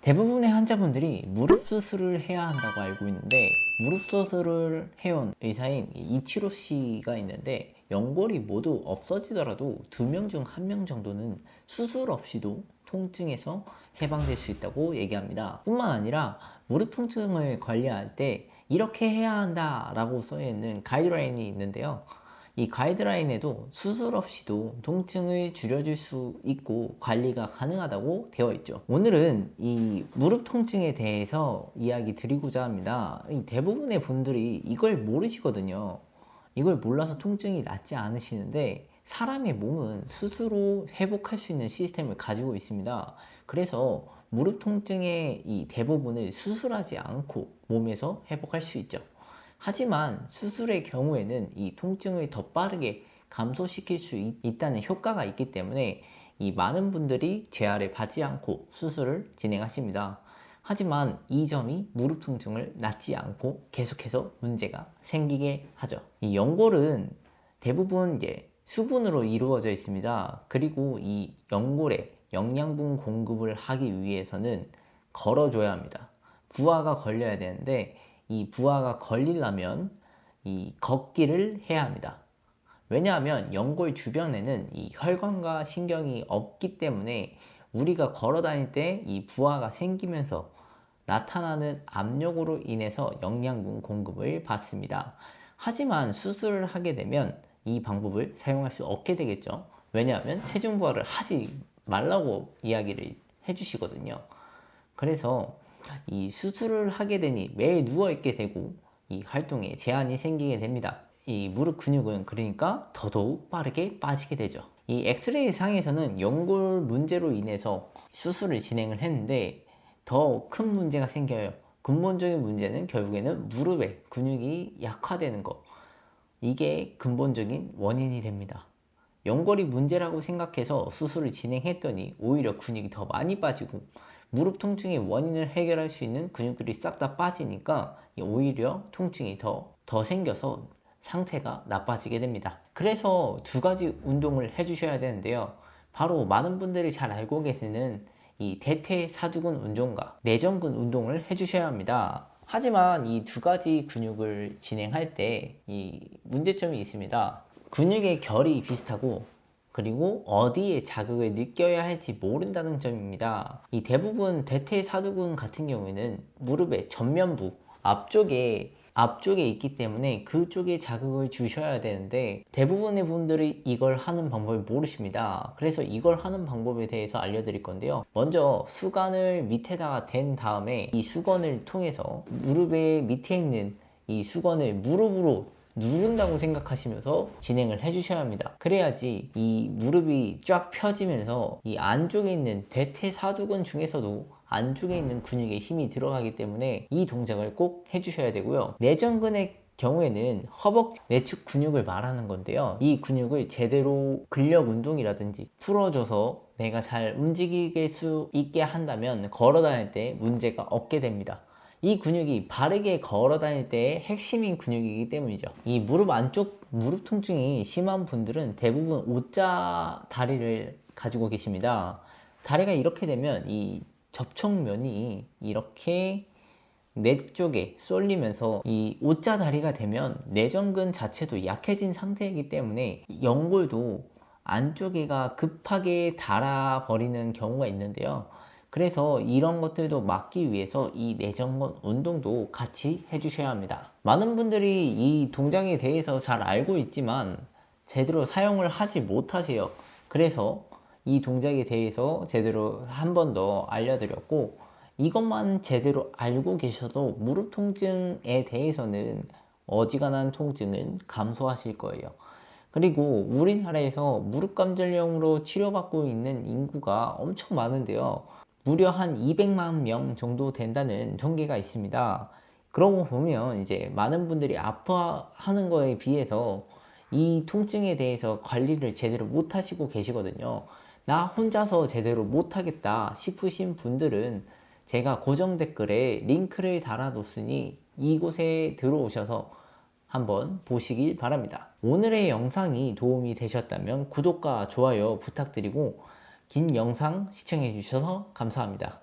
대부분의 환자분들이 무릎 수술을 해야 한다고 알고 있는데, 무릎 수술을 해온 의사인 이치로 씨가 있는데, 연골이 모두 없어지더라도 2명 중 1명 정도는 수술 없이도 통증에서 해방될 수 있다고 얘기합니다. 뿐만 아니라 무릎 통증을 관리할 때 이렇게 해야 한다 라고 써있는 가이드라인이 있는데요, 이 가이드라인에도 수술 없이도 통증을 줄여줄 수 있고 관리가 가능하다고 되어 있죠. 오늘은 이 무릎 통증에 대해서 이야기 드리고자 합니다. 대부분의 분들이 이걸 모르시거든요. 이걸 몰라서 통증이 낫지 않으시는데, 사람의 몸은 스스로 회복할 수 있는 시스템을 가지고 있습니다. 그래서 무릎 통증의 이 대부분을 수술하지 않고 몸에서 회복할 수 있죠. 하지만 수술의 경우에는 이 통증을 더 빠르게 감소시킬 수 있다는 효과가 있기 때문에 이 많은 분들이 재활을 받지 않고 수술을 진행하십니다. 하지만 이 점이 무릎 통증을 낫지 않고 계속해서 문제가 생기게 하죠. 이 연골은 대부분 이제 수분으로 이루어져 있습니다. 그리고 이 연골에 영양분 공급을 하기 위해서는 걸어줘야 합니다. 부하가 걸려야 되는데, 이 부하가 걸리려면 이 걷기를 해야 합니다. 왜냐하면 연골 주변에는 이 혈관과 신경이 없기 때문에 우리가 걸어 다닐 때 이 부하가 생기면서 나타나는 압력으로 인해서 영양분 공급을 받습니다. 하지만 수술을 하게 되면 이 방법을 사용할 수 없게 되겠죠. 왜냐하면 체중 부하를 하지 말라고 이야기를 해주시거든요. 그래서 이 수술을 하게 되니 매일 누워있게 되고 이 활동에 제한이 생기게 됩니다. 이 무릎 근육은 그러니까 더더욱 빠르게 빠지게 되죠. 이 엑스레이 상에서는 연골 문제로 인해서 수술을 진행을 했는데 더 큰 문제가 생겨요. 근본적인 문제는 결국에는 무릎의 근육이 약화되는 거, 이게 근본적인 원인이 됩니다. 연골이 문제라고 생각해서 수술을 진행했더니 오히려 근육이 더 많이 빠지고, 무릎 통증의 원인을 해결할 수 있는 근육들이 싹 다 빠지니까 오히려 통증이 더 생겨서 상태가 나빠지게 됩니다. 그래서 2가지 운동을 해주셔야 되는데요, 바로 많은 분들이 잘 알고 계시는 이 대퇴사두근 운동과 내전근 운동을 해주셔야 합니다. 하지만 이 2가지 근육을 진행할 때 이 문제점이 있습니다. 근육의 결이 비슷하고, 그리고 어디에 자극을 느껴야 할지 모른다는 점입니다. 이 대부분 대퇴사두근 같은 경우에는 무릎의 전면부 앞쪽에 있기 때문에 그쪽에 자극을 주셔야 되는데, 대부분의 분들이 이걸 하는 방법을 모르십니다. 그래서 이걸 하는 방법에 대해서 알려드릴 건데요, 먼저 수건을 밑에다가 댄 다음에 이 수건을 통해서 무릎의 밑에 있는 이 수건을 무릎으로 누른다고 생각하시면서 진행을 해주셔야 합니다. 그래야지 이 무릎이 쫙 펴지면서 이 안쪽에 있는 대퇴사두근 중에서도 안쪽에 있는 근육에 힘이 들어가기 때문에 이 동작을 꼭 해주셔야 되고요. 내전근의 경우에는 허벅지 내축 근육을 말하는 건데요, 이 근육을 제대로 근력 운동이라든지 풀어줘서 내가 잘 움직일 수 있게 한다면 걸어 다닐 때 문제가 없게 됩니다. 이 근육이 바르게 걸어 다닐 때의 핵심인 근육이기 때문이죠. 이 무릎 안쪽 무릎 통증이 심한 분들은 대부분 O자 다리를 가지고 계십니다. 다리가 이렇게 되면 이 접촉면이 이렇게 내 쪽에 쏠리면서 이 O자 다리가 되면 내전근 자체도 약해진 상태이기 때문에 연골도 안쪽에가 급하게 닳아버리는 경우가 있는데요, 그래서 이런 것들도 막기 위해서 이 내전근 운동도 같이 해주셔야 합니다. 많은 분들이 이 동작에 대해서 잘 알고 있지만 제대로 사용을 하지 못하세요. 그래서 이 동작에 대해서 제대로 한 번 더 알려드렸고, 이것만 제대로 알고 계셔도 무릎 통증에 대해서는 어지간한 통증은 감소하실 거예요. 그리고 우리나라에서 무릎 관절염으로 치료받고 있는 인구가 엄청 많은데요, 무려 한 200만 명 정도 된다는 통계가 있습니다. 그러고 보면 이제 많은 분들이 아파하는 거에 비해서 이 통증에 대해서 관리를 제대로 못 하시고 계시거든요. 나 혼자서 제대로 못 하겠다 싶으신 분들은 제가 고정 댓글에 링크를 달아 놓으니 이곳에 들어오셔서 한번 보시길 바랍니다. 오늘의 영상이 도움이 되셨다면 구독과 좋아요 부탁드리고, 긴 영상 시청해 주셔서 감사합니다.